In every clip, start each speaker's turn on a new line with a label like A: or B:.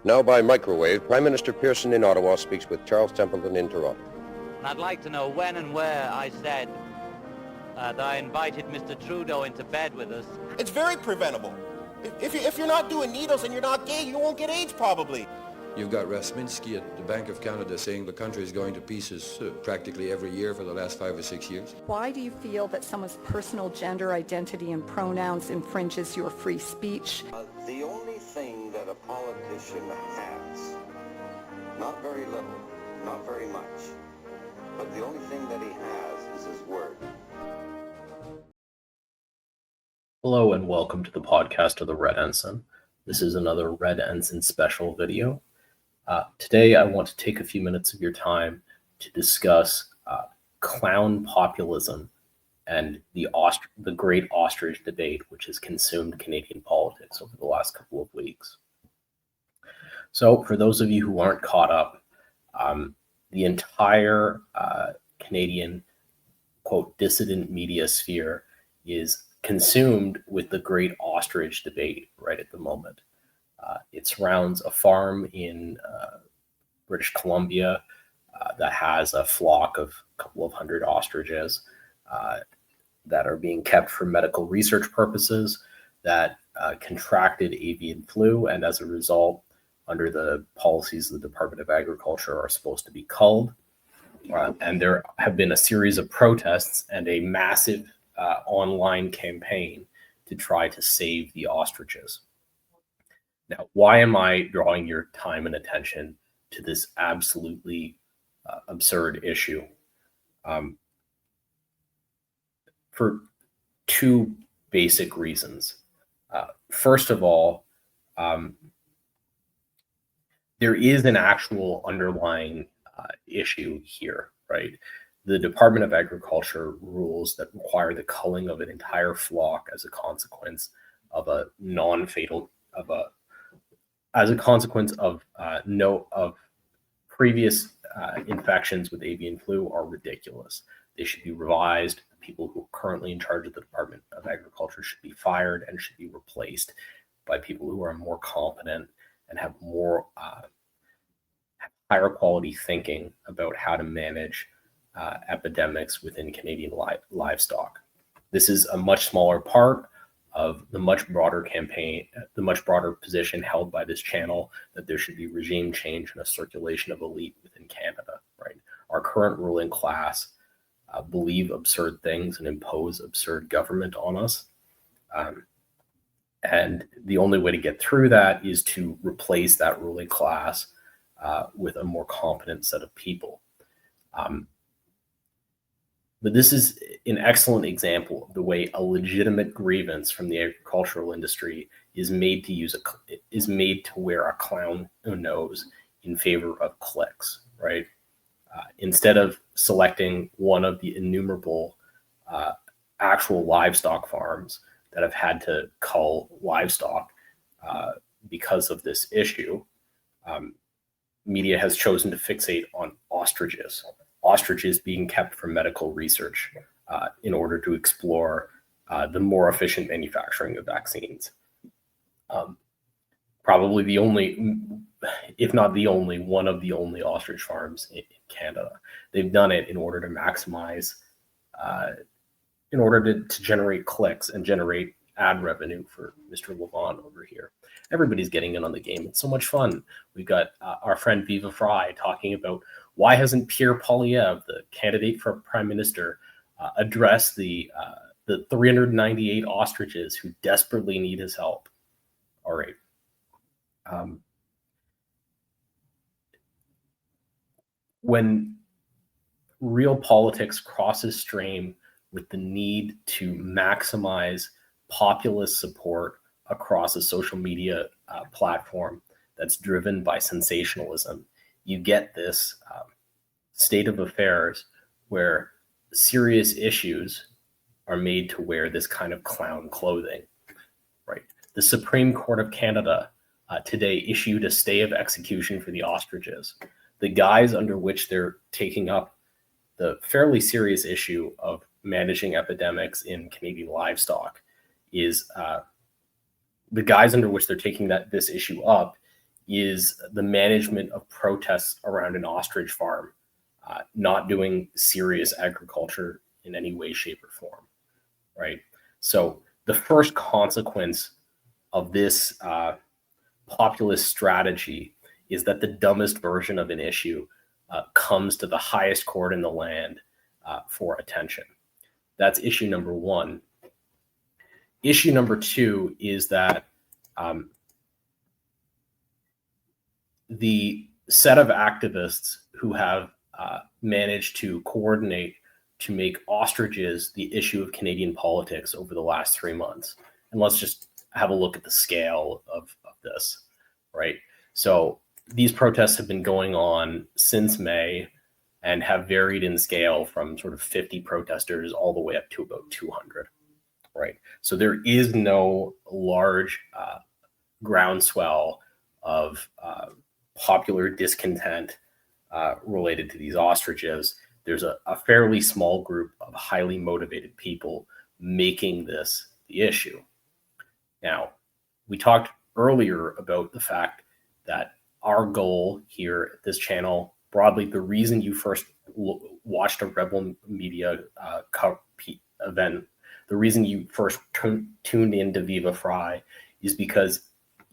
A: Now by microwave, Prime Minister Pearson in Ottawa speaks with Charles Templeton in Toronto.
B: And I'd like to know when and where I said that I invited Mr. Trudeau into bed with us.
C: It's very preventable. If you're not doing needles and you're not gay, you won't get AIDS probably.
D: You've got Rasminsky at the Bank of Canada saying the country is going to pieces practically every year for the last 5 or 6 years.
E: Why do you feel that someone's personal gender identity and pronouns infringes your free speech?
F: The only thing that a politician has, not very little, not very much, but the only thing that he has is his word.
G: Hello and welcome to the podcast of the Red Ensign. This is another Red Ensign Special video. Today I want to take a few minutes of your time to discuss clown populism and the great ostrich debate, which has consumed Canadian politics over the last couple of weeks. So for those of you who aren't caught up, the entire Canadian, quote, dissident media sphere is consumed with the great ostrich debate right at the moment. It surrounds a farm in British Columbia that has a flock of a couple of hundred ostriches that are being kept for medical research purposes that contracted avian flu, and as a result, under the policies of the Department of Agriculture, are supposed to be culled. And there have been a series of protests and a massive online campaign to try to save the ostriches. Now, why am I drawing your time and attention to this absolutely absurd issue? For two basic reasons. First of all, there is an actual underlying issue here, right? The Department of Agriculture rules that require the culling of an entire flock as a consequence of a non-fatal of previous infections with avian flu are ridiculous. They should be revised. The people who are currently in charge of the Department of Agriculture should be fired and should be replaced by people who are more competent and have more higher quality thinking about how to manage epidemics within Canadian livestock. This is a much smaller part of the much broader campaign, the much broader position held by this channel that there should be regime change and a circulation of elite within Canada, right? Our current ruling class believe absurd things and impose absurd government on us. And the only way to get through that is to replace that ruling class with a more competent set of people. But this is an excellent example of the way a legitimate grievance from the agricultural industry is made to wear a clown nose in favor of clicks, right? Instead of selecting one of the innumerable actual livestock farms that have had to cull livestock because of this issue, media has chosen to fixate on ostriches being kept for medical research in order to explore the more efficient manufacturing of vaccines. Probably the only, if not the only, one of the only ostrich farms in Canada. They've done it in order to maximize, in order to generate clicks and generate ad revenue for Mr. Levon over here. Everybody's getting in on the game. It's so much fun. We've got our friend Viva Fry talking about why hasn't Pierre Poilievre, the candidate for prime minister, addressed the 398 ostriches who desperately need his help. All right. When real politics crosses stream with the need to maximize populist support across a social media platform that's driven by sensationalism, you get this state of affairs where serious issues are made to wear this kind of clown clothing, right? The Supreme Court of Canada today issued a stay of execution for the ostriches. The guise under which they're taking up the fairly serious issue of managing epidemics in Canadian livestock is the guise under which they're taking this issue up is the management of protests around an ostrich farm, not doing serious agriculture in any way, shape, or form, right? So the first consequence of this populist strategy is that the dumbest version of an issue comes to the highest court in the land for attention. That's issue number one. Issue number two is that the set of activists who have managed to coordinate to make ostriches the issue of Canadian politics over the last 3 months. And let's just have a look at the scale of this, right? So these protests have been going on since May and have varied in scale from sort of 50 protesters all the way up to about 200, right? So there is no large groundswell of popular discontent related to these ostriches. There's a fairly small group of highly motivated people making this the issue. Now, we talked earlier about the fact that our goal here at this channel, broadly, the reason you first watched a Rebel Media event, the reason you first tuned into Viva Fry is because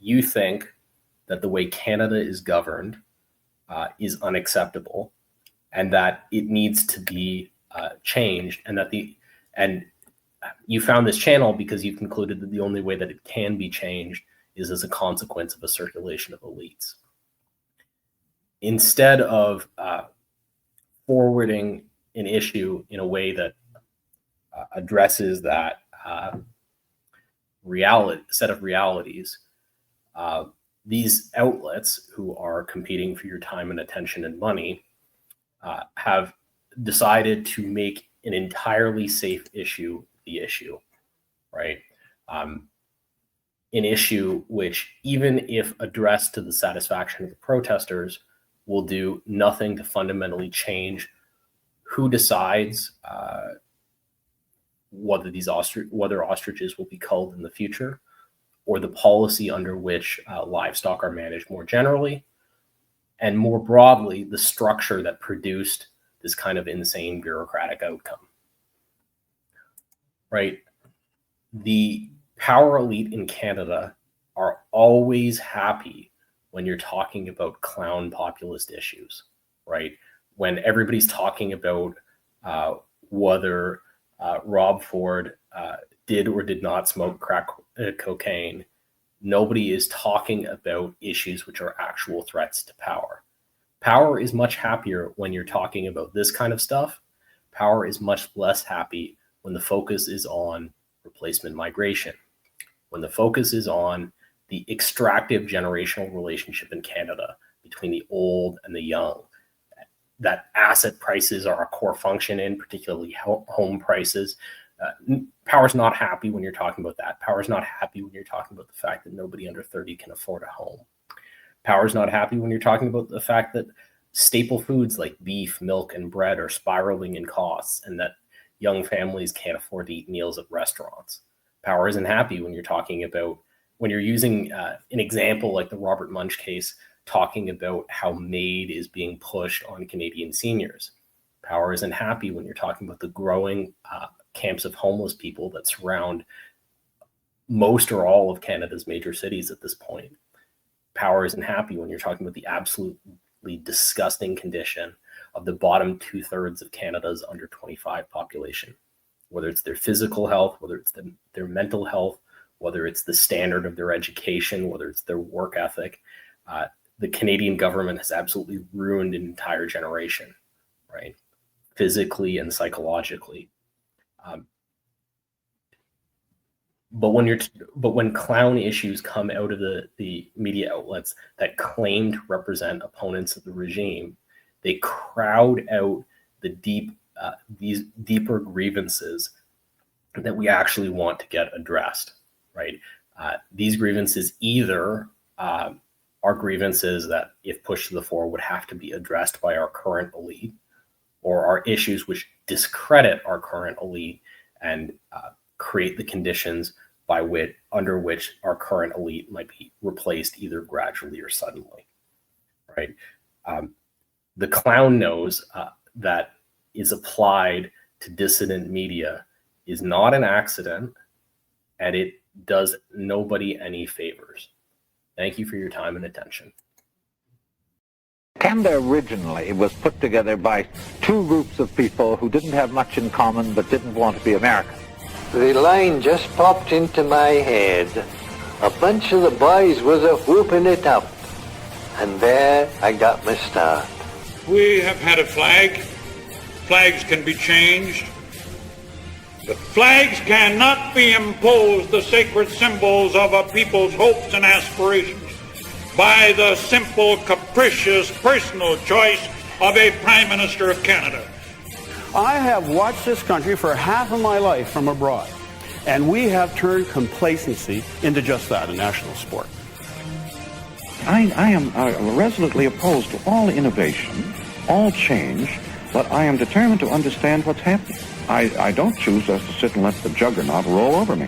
G: you think that the way Canada is governed is unacceptable, and that it needs to be changed, and you found this channel because you concluded that the only way that it can be changed is as a consequence of a circulation of elites. Instead of forwarding an issue in a way that addresses that set of realities, these outlets who are competing for your time and attention and money have decided to make an entirely safe issue the issue, right? An issue which, even if addressed to the satisfaction of the protesters, will do nothing to fundamentally change who decides whether ostriches will be culled in the future, or the policy under which livestock are managed more generally, and more broadly, the structure that produced this kind of insane bureaucratic outcome, right? The power elite in Canada are always happy when you're talking about clown populist issues, right? When everybody's talking about whether Rob Ford did or did not smoke crack cocaine, nobody is talking about issues which are actual threats to power. Power is much happier when you're talking about this kind of stuff. Power is much less happy when the focus is on replacement migration, when the focus is on the extractive generational relationship in Canada between the old and the young, that asset prices are a core function in, particularly home prices. Power's not happy when you're talking about that. Power's not happy when you're talking about the fact that nobody under 30 can afford a home. Power's not happy when you're talking about the fact that staple foods like beef, milk, and bread are spiraling in costs, and that young families can't afford to eat meals at restaurants. Power isn't happy when you're talking about, when you're using an example like the Robert Munch case, talking about how MAID is being pushed on Canadian seniors. Power isn't happy when you're talking about the growing camps of homeless people that surround most or all of Canada's major cities at this point. Power isn't happy when you're talking about the absolutely disgusting condition of the bottom 2/3 of Canada's under 25 population, whether it's their physical health, whether it's their mental health, whether it's the standard of their education, whether it's their work ethic. The Canadian government has absolutely ruined an entire generation, right? Physically and psychologically. But when clown issues come out of the media outlets that claim to represent opponents of the regime, they crowd out these deeper grievances that we actually want to get addressed, right? These grievances either are grievances that, if pushed to the fore, would have to be addressed by our current elite, or are issues which discredit our current elite and create the conditions under which our current elite might be replaced either gradually or suddenly, right? The clown nose that is applied to dissident media is not an accident, and it does nobody any favors. Thank you for your time and attention.
H: Canada originally was put together by two groups of people who didn't have much in common but didn't want to be American.
I: The line just popped into my head. A bunch of the boys was a-whooping it up. And there I got my start.
J: We have had a flag. Flags can be changed. But flags cannot be imposed, the sacred symbols of a people's hopes and aspirations, by the simple, capricious, personal choice of a Prime Minister of Canada.
K: I have watched this country for half of my life from abroad, and we have turned complacency into just that, a national sport.
L: I am resolutely opposed to all innovation, all change, but I am determined to understand what's happening. I don't choose just to sit and let the juggernaut roll over me.